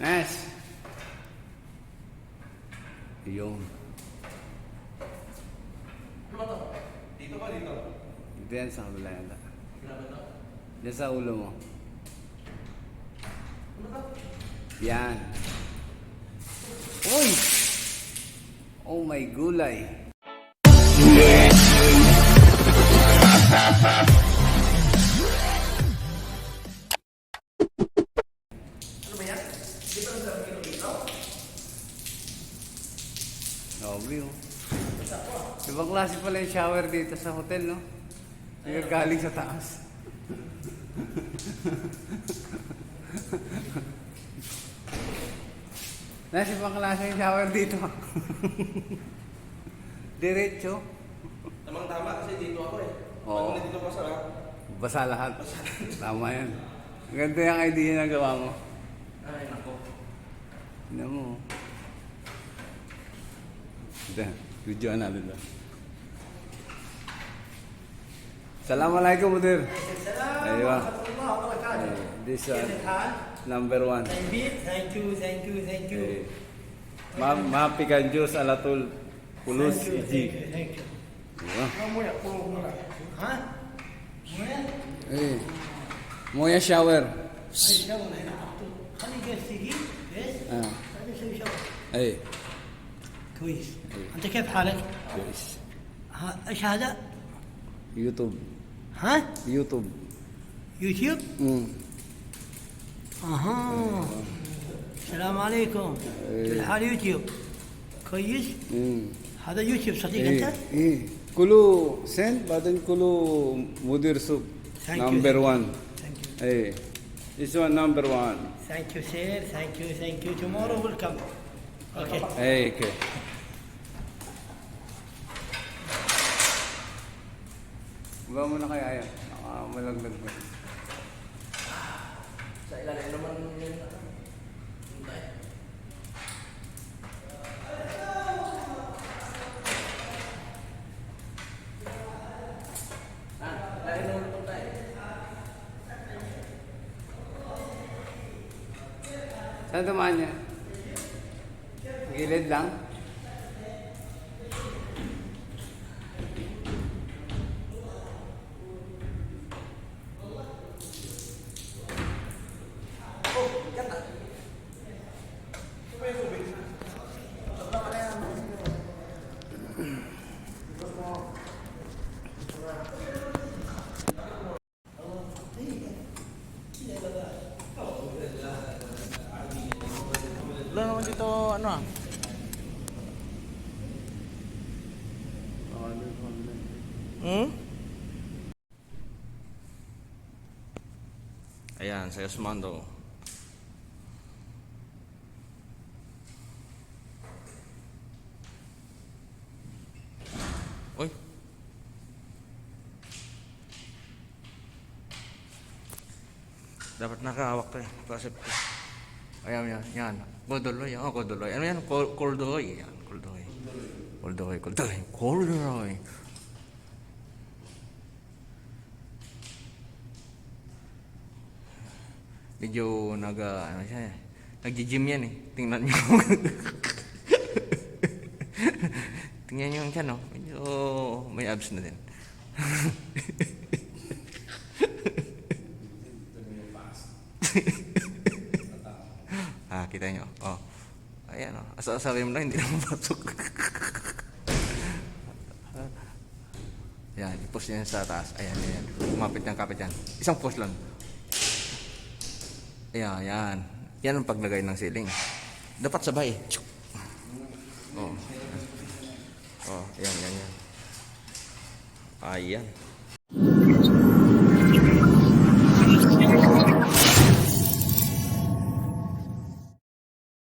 Nice. Yun. Ano ba to? Dito ba dito? Diyan sa kabila yata. Grabe to? Diyan sa ulo mo. Ano ba? Yan. Uy! Oh my gulay. Ano ba yan? Di ba ang sarap dito? Grabe oh. Ibang klase pala yung shower dito sa hotel, no? Yung galing sa taas. Nasa ibang klase yung shower dito. Diretso. Tamang tama kasi dito ako eh. Oo. Pag dito pa sa Basa lahat. Tama yan. Ang ganda yung idea na gawa mo. ay nako. Tignan mo. Ito, videoan natin ba? Assalamualaikum, Mudir. Aywa. This number 1. Thank you. Mapikan Diyos alatul pulus iji. Thank you. Aywa. Ha? Eh. Moya shower. خلي تيجي بس Ah. هذا يسوي شغل Eh. كويس. انت كيف حالك؟ Guys. ايش هذا؟ YouTube. ها؟ YouTube. يوتيوب؟ Mm. اها السلام عليكم. كيف حال يوتيوب؟ كويس؟ Mm. هذا يوتيوب صديق Eh. انت؟ Eh. Kulu send badan kulu Mudir Soup. Thank you. Number 1. ثانك يو. Eh. This one number 1. ثانك يو سير. ثانك يو تومورو ويلكم. اوكي. Eh, okay. Bawa mo na kaya yan. Nakamalaglag ko. Sa ilalim naman yun. Hintay. Ilalim naman itong tayo. Saan tumaan niya? Gilid lang? Wala naman dito ano ah. Hmm? Ayan, saya Osmando. Uy. Dapat nakahawak to eh. Kasi ayan yan, yan. Corduroy, oh corduroy. Ano yan? Corduroy. Yan, corduroy. Corduroy. Medyo ano siya, nag-gym yan eh. Tingnan nyo. Tingnan nyo yung tiyan, no? Medyo may abs na din. Kita nyo. Oh. Ayan, oh. Sabi mo lang, hindi na mapasok. Ayan, i-post nyo yan sa taas. Ayan. Kumapit yan. Isang post lang. Ayan, yan. Yan ang paglagay ng ceiling. Dapat sabay. Oh. Oh, ayan. Ayan.